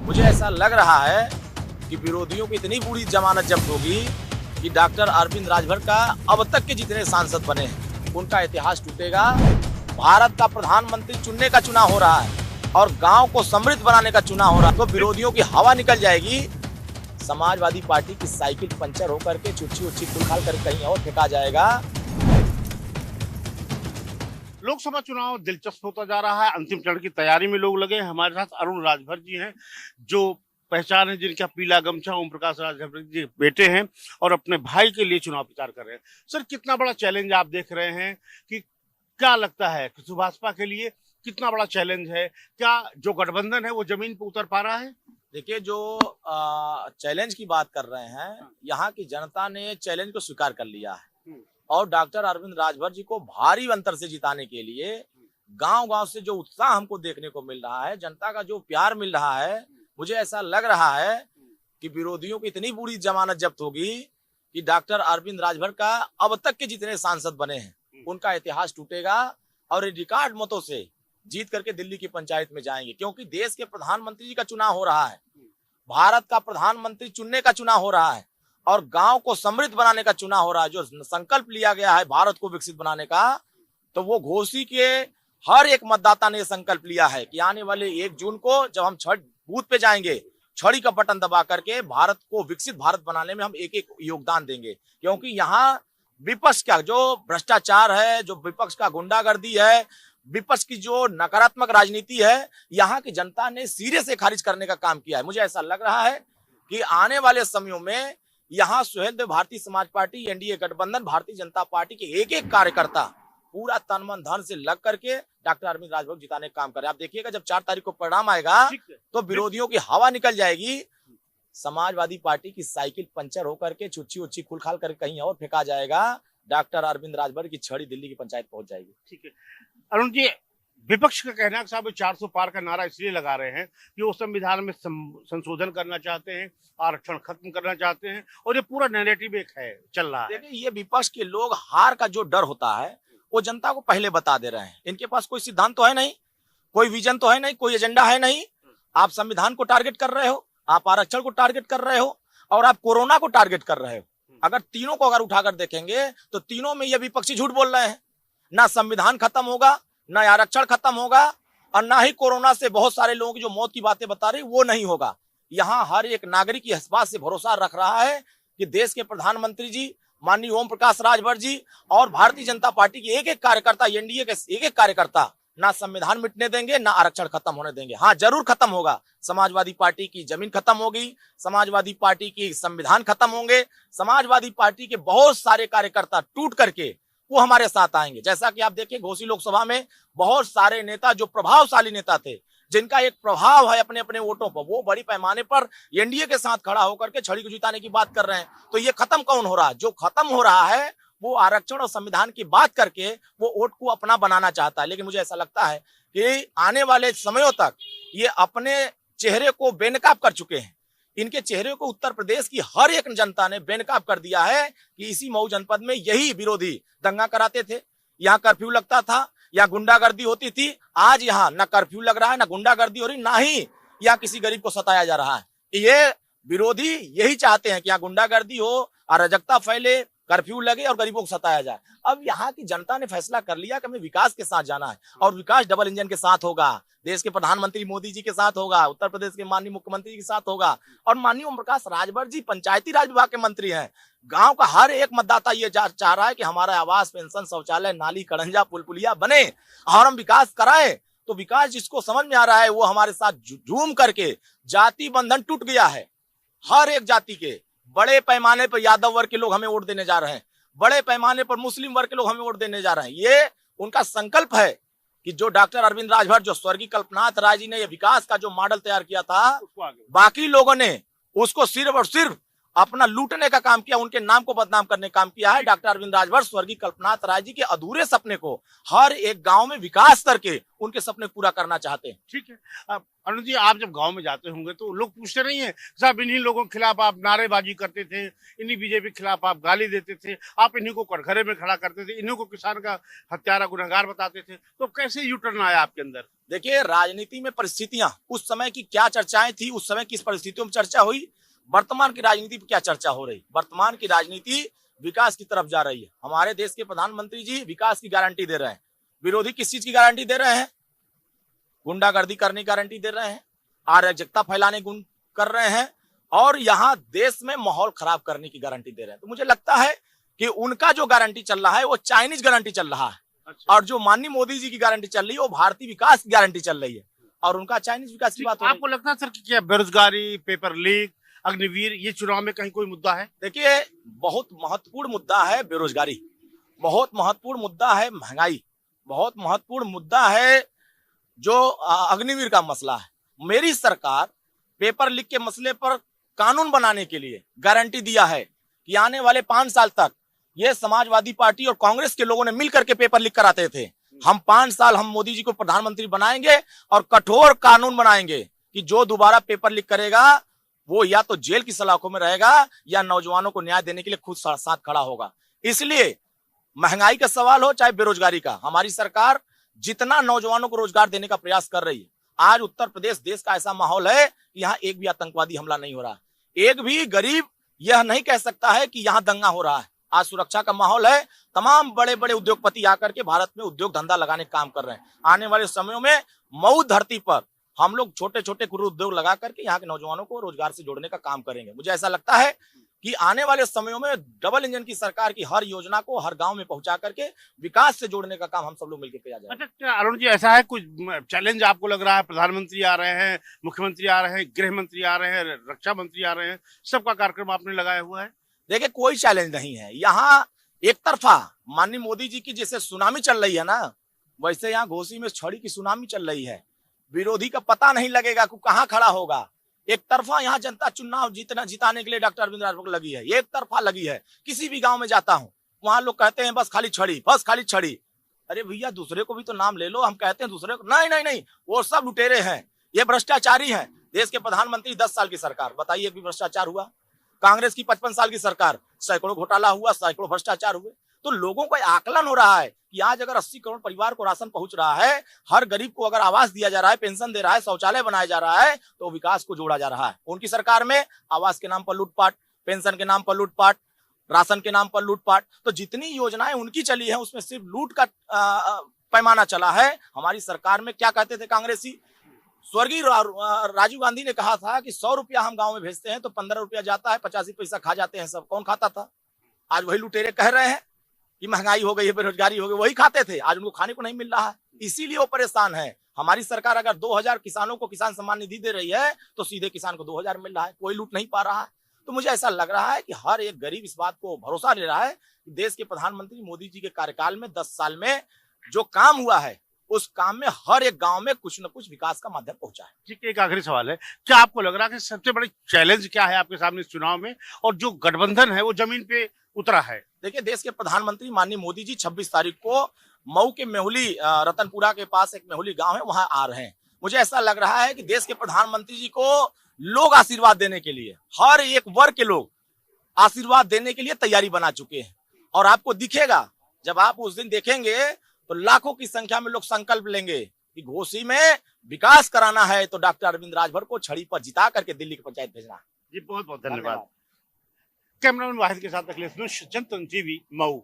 मुझे ऐसा लग रहा है कि विरोधियों की इतनी बुरी जमानत जब्त होगी कि डॉक्टर अरविंद राजभर का अब तक के जितने सांसद बने हैं उनका इतिहास टूटेगा। भारत का प्रधानमंत्री चुनने का चुनाव हो रहा है और गांव को समृद्ध बनाने का चुनाव हो रहा है, तो विरोधियों की हवा निकल जाएगी। समाजवादी पार्टी की साइकिल पंचर होकर के चुच्छी उच्छी खुलखाल कर कहीं और फेंका जाएगा। लोकसभा चुनाव दिलचस्प होता जा रहा है। अंतिम चरण की तैयारी में लोग लगे हैं। हमारे साथ अरुण राजभर जी हैं, जो पहचान है जिनका पीला गमछा ओम प्रकाश राजभर जी बेटे हैं और अपने भाई के लिए चुनाव प्रचार कर रहे हैं। सर, कितना बड़ा चैलेंज आप देख रहे हैं कि क्या लगता है कि सुभाषपा के लिए कितना बड़ा चैलेंज है? क्या जो गठबंधन है वो जमीन पर उतर पा रहा है? देखिए, जो चैलेंज की बात कर रहे हैं, यहाँ की जनता ने चैलेंज को स्वीकार कर लिया है और डॉक्टर अरविंद राजभर जी को भारी अंतर से जिताने के लिए गांव-गांव से जो उत्साह हमको देखने को मिल रहा है, जनता का जो प्यार मिल रहा है, मुझे ऐसा लग रहा है कि विरोधियों की इतनी बुरी जमानत जब्त होगी कि डॉक्टर अरविंद राजभर का अब तक के जितने सांसद बने हैं उनका इतिहास टूटेगा और रिकॉर्ड मतों से जीत करके दिल्ली की पंचायत में जाएंगे, क्योंकि देश के प्रधानमंत्री जी का चुनाव हो रहा है, भारत का प्रधानमंत्री चुनने का चुनाव हो रहा है और गांव को समृद्ध बनाने का चुनाव हो रहा है। जो संकल्प लिया गया है भारत को विकसित बनाने का, तो वो घोषी के हर एक मतदाता ने संकल्प लिया है कि आने वाले 1 जून को जब हम छठ बूथ पे जाएंगे, छड़ी का बटन दबा करके भारत को विकसित भारत बनाने में हम एक एक योगदान देंगे। क्योंकि यहाँ विपक्ष का जो भ्रष्टाचार है, जो विपक्ष का गुंडागर्दी है, विपक्ष की जो नकारात्मक राजनीति है, यहाँ की जनता ने सिरे से खारिज करने का काम किया है। मुझे ऐसा लग रहा है कि आने वाले समयों में यहाँ सुहेल देव भारतीय समाज पार्टी, एनडीए गठबंधन, भारतीय जनता पार्टी के एक एक कार्यकर्ता पूरा तन मन धन से लग करके डॉक्टर अरविंद राजभर जिताने का काम करे। आप देखिएगा जब 4 तारीख को परिणाम आएगा तो विरोधियों की हवा निकल जाएगी। समाजवादी पार्टी की साइकिल पंचर होकर के छुच्छी उच्छी खुलखाल कर कहीं और फेंका जाएगा। डॉक्टर अरविंद राजभर की छड़ी दिल्ली की पंचायत पहुंच जाएगी। ठीक है अरुण जी, विपक्ष का कहना है कि साहब 400 पार का नारा इसलिए लगा रहे हैं कि वो संविधान में संशोधन करना चाहते हैं, आरक्षण खत्म करना चाहते हैं और ये पूरा नैरेटिव एक है चल रहा है। देखिए, ये विपक्ष के लोग हार का जो डर होता है वो जनता को पहले बता दे रहे हैं। इनके पास कोई सिद्धांत तो है नहीं, कोई विजन तो है नहीं, कोई एजेंडा है नहीं। आप संविधान को टारगेट कर रहे हो, आप आरक्षण को टारगेट कर रहे हो और आप कोरोना को टारगेट कर रहे हो। अगर तीनों को अगर उठाकर देखेंगे तो तीनों में ये विपक्षी झूठ बोल रहे हैं। ना संविधान खत्म होगा, ना आरक्षण खत्म होगा और ना ही कोरोना से बहुत सारे लोगों की जो मौत की बातें बता रही वो नहीं होगा। यहाँ हर एक नागरिक इस बात से भरोसा रख रहा है कि देश के प्रधानमंत्री जी माननीय ओम प्रकाश राजभर जी और भारतीय जनता पार्टी के एक एक कार्यकर्ता, एनडीए के एक एक कार्यकर्ता ना संविधान मिटने देंगे, ना आरक्षण खत्म होने देंगे। हाँ, जरूर खत्म होगा। समाजवादी पार्टी की जमीन खत्म होगी, समाजवादी पार्टी की संविधान खत्म होंगे, समाजवादी पार्टी के बहुत सारे कार्यकर्ता टूट करके वो हमारे साथ आएंगे। जैसा कि आप देखिए, घोसी लोकसभा में बहुत सारे नेता जो प्रभावशाली नेता थे, जिनका एक प्रभाव है अपने अपने वोटों पर, वो बड़ी पैमाने पर एनडीए के साथ खड़ा होकर के छड़ी को जिताने की बात कर रहे हैं। तो ये खत्म कौन हो रहा है? जो खत्म हो रहा है वो आरक्षण और संविधान की बात करके वो वोट को अपना बनाना चाहता है। लेकिन मुझे ऐसा लगता है कि आने वाले समयों तक ये अपने चेहरे को बेनकाब कर चुके हैं। इनके चेहरे को उत्तर प्रदेश की हर एक जनता ने बेनकाब कर दिया है कि इसी मऊ जनपद में यही विरोधी दंगा कराते थे, यहाँ कर्फ्यू लगता था, यहाँ गुंडागर्दी होती थी। आज यहाँ न कर्फ्यू लग रहा है, न गुंडागर्दी हो रही, ना ही यहाँ किसी गरीब को सताया जा रहा है। ये विरोधी यही चाहते हैं कि यहाँ गुंडागर्दी हो, अराजकता फैले, कर्फ्यू लगे और गरीबों को सताया जाए। अब यहाँ की जनता ने फैसला कर लिया कि हमें विकास के साथ जाना है और विकास डबल इंजन के साथ होगा। देश के प्रधानमंत्री मोदी जी के साथ होगा, उत्तर प्रदेश के माननीय मुख्यमंत्री के साथ होगा और माननीय ओम प्रकाश राजभर जी पंचायती राज विभाग के मंत्री हैं। गांव का हर एक मतदाता ये चाह रहा है कि हमारा आवास, पेंशन, शौचालय, नाली, कड़ंजा, पुल पुलिया बने और हम विकास कराएं। तो विकास जिसको समझ में आ रहा है वो हमारे साथ झूम करके, जाति बंधन टूट गया है। हर एक जाति के बड़े पैमाने पर यादव वर्ग के लोग हमें वोट देने जा रहे हैं, बड़े पैमाने पर मुस्लिम वर्ग के लोग हमें वोट देने जा रहे हैं। ये उनका संकल्प है कि जो डॉक्टर अरविंद राजभर, जो स्वर्गीय कल्पनाथ राय जी ने ये विकास का जो मॉडल तैयार किया था, बाकी लोगों ने उसको सिर्फ और सिर्फ अपना लूटने का काम किया, उनके नाम को बदनाम करने का काम किया है। डॉक्टर अरविंद राजभर स्वर्गीय कल्पनाथ राय जी के अधूरे सपने को हर एक गांव में विकास करके उनके सपने पूरा करना चाहते हैं। ठीक है। अब अरुण जी, आप जब गांव में जाते होंगे तो लोग पूछते नहीं है साहब, इन्हीं लोगों के खिलाफ आप नारेबाजी करते थे, इन्हीं बीजेपी के खिलाफ आप गाली देते थे, आप इन्हीं को कटघरे में खड़ा करते थे, इन्हीं को किसान का हत्यारा गुनहगार बताते थे, तो कैसे यू टर्न आया आपके अंदर? देखिए, राजनीति में परिस्थितियां, उस समय की क्या चर्चाएं थी, उस समय किस परिस्थितियों में चर्चा हुई, वर्तमान की राजनीति पर क्या चर्चा हो रही। वर्तमान की राजनीति विकास की तरफ जा रही है। हमारे देश के प्रधानमंत्री जी विकास की गारंटी दे रहे हैं। विरोधी किस चीज की गारंटी दे रहे हैं? गुंडागर्दी करने की गारंटी दे रहे हैं, अराजकता फैलाने कर रहे हैं, और यहाँ देश में माहौल खराब करने की गारंटी दे रहे हैं। तो मुझे लगता है कि उनका जो गारंटी चल रहा है वो चाइनीज गारंटी चल रहा है। अच्छा। और जो माननीय मोदी जी की गारंटी चल रही है वो भारतीय विकास की गारंटी चल रही है, और उनका चाइनीज विकास की बात हो रही है। आपको लगता है सर कि क्या बेरोजगारी, पेपर लीक, अग्निवीर, ये चुनाव में कहीं कोई मुद्दा है? देखिए, बहुत महत्वपूर्ण मुद्दा है बेरोजगारी, बहुत महत्वपूर्ण मुद्दा है महंगाई, बहुत महत्वपूर्ण मुद्दा है जो अग्निवीर का मसला है। मेरी सरकार पेपर लीक के मसले पर कानून बनाने के लिए गारंटी दिया है कि आने वाले 5 साल तक ये समाजवादी पार्टी और कांग्रेस के लोगों ने मिलकर के पेपर लीक कराते थे, हम 5 साल हम मोदी जी को प्रधानमंत्री बनाएंगे और कठोर कानून बनाएंगे कि जो दोबारा पेपर लीक करेगा वो या तो जेल की सलाखों में रहेगा या नौजवानों को न्याय देने के लिए खुद साथ खड़ा होगा। इसलिए महंगाई का सवाल हो चाहे बेरोजगारी का, हमारी सरकार जितना नौजवानों को रोजगार देने का प्रयास कर रही है। आज उत्तर प्रदेश देश का ऐसा माहौल है कि यहाँ एक भी आतंकवादी हमला नहीं हो रहा, एक भी गरीब यह नहीं कह सकता है कि यहाँ दंगा हो रहा है। आज सुरक्षा का माहौल है, तमाम बड़े बड़े उद्योगपति आकर के भारत में उद्योग धंधा लगाने का काम कर रहे हैं। आने वाले समयों में मऊ धरती पर हम लोग छोटे छोटे कुटीर उद्योग लगा करके यहाँ के नौजवानों को रोजगार से जोड़ने का काम करेंगे। मुझे ऐसा लगता है कि आने वाले समयों में डबल इंजन की सरकार की हर योजना को हर गांव में पहुंचा करके विकास से जोड़ने का काम हम सब लोग मिलकर किया जाए। अच्छा, क्या अरुण जी ऐसा है कुछ चैलेंज आपको लग रहा है? प्रधानमंत्री आ रहे हैं, मुख्यमंत्री आ रहे हैं, गृह मंत्री आ रहे हैं, रक्षा मंत्री आ रहे हैं, सबका कार्यक्रम आपने लगाया हुआ है? देखिए, कोई चैलेंज नहीं है यहाँ। एक तरफा माननीय मोदी जी की जैसे सुनामी चल रही है ना, वैसे यहाँ घोसी में छड़ी की सुनामी चल रही है। विरोधी का पता नहीं लगेगा कि कहाँ खड़ा होगा। एक तरफा यहाँ जनता चुनाव जिताने के लिए डॉक्टर अरविंद राजभर को लगी है, एक तरफा लगी है। किसी भी गांव में जाता हूँ वहां लोग कहते हैं बस खाली छड़ी, बस खाली छड़ी। अरे भैया, दूसरे को भी तो नाम ले लो। हम कहते हैं दूसरे को, नहीं नहीं नहीं, वो सब लुटेरे हैं, ये भ्रष्टाचारी हैं। देश के प्रधानमंत्री 10 साल की सरकार, बताइए भी भ्रष्टाचार हुआ? कांग्रेस की 55 साल की सरकार, सैकड़ों घोटाला हुआ, सैकड़ों भ्रष्टाचार हुए। तो लोगों का आकलन हो रहा है कि आज अगर 80 करोड़ परिवार को राशन पहुंच रहा है, हर गरीब को अगर आवास दिया जा रहा है, पेंशन दे रहा है, शौचालय बनाया जा रहा है, तो विकास को जोड़ा जा रहा है। उनकी सरकार में आवास के नाम पर लूटपाट, पेंशन के नाम पर लूटपाट, राशन के नाम पर लूटपाट। तो जितनी योजनाएं उनकी चली है उसमें सिर्फ लूट का पैमाना चला है। हमारी सरकार में क्या कहते थे कांग्रेसी? स्वर्गीय राजीव गांधी ने कहा था कि 100 रुपया हम गांव में भेजते हैं तो 15 रुपया जाता है, 85 पैसा खा जाते हैं सब। कौन खाता था? आज वही लुटेरे कह रहे हैं कि महंगाई हो गई है, बेरोजगारी हो गई। वही खाते थे, आज उनको खाने को नहीं मिल रहा है, इसीलिए वो परेशान है। हमारी सरकार अगर 2000 किसानों को किसान सम्मान निधि दे रही है तो सीधे किसान को 2000 मिल रहा है, कोई लूट नहीं पा रहा है। तो मुझे ऐसा लग रहा है कि हर एक गरीब इस बात को भरोसा ले रहा है कि देश के प्रधानमंत्री मोदी जी के कार्यकाल में 10 साल में जो काम हुआ है उस काम में हर एक गांव में कुछ न कुछ विकास का माध्यम पहुंचा है। ठीक है, एक आखिरी सवाल है, क्या आपको लग रहा है कि सबसे बड़ी चैलेंज क्या है आपके सामने इस चुनाव में, और जो गठबंधन है वो जमीन पे उतरा है? देखिए, देश के प्रधानमंत्री माननीय मोदी जी 26 तारीख को मऊ के मेहुली, रतनपुरा के पास एक मेहुली गांव है, वहां आ रहे हैं। मुझे ऐसा लग रहा है कि देश के प्रधानमंत्री जी को लोग आशीर्वाद देने के लिए, हर एक वर्ग के लोग आशीर्वाद देने के लिए तैयारी बना चुके हैं। और आपको दिखेगा, जब आप उस दिन देखेंगे तो लाखों की संख्या में लोग संकल्प लेंगे कि घोसी में विकास कराना है तो डॉक्टर अरविंद राजभर को छड़ी पर जिता करके दिल्ली की पंचायत भेजना है। जी, बहुत बहुत धन्यवाद। कैमरामैन वाहिद के साथ अखिलेश, जनतंत्र टीवी, मऊ।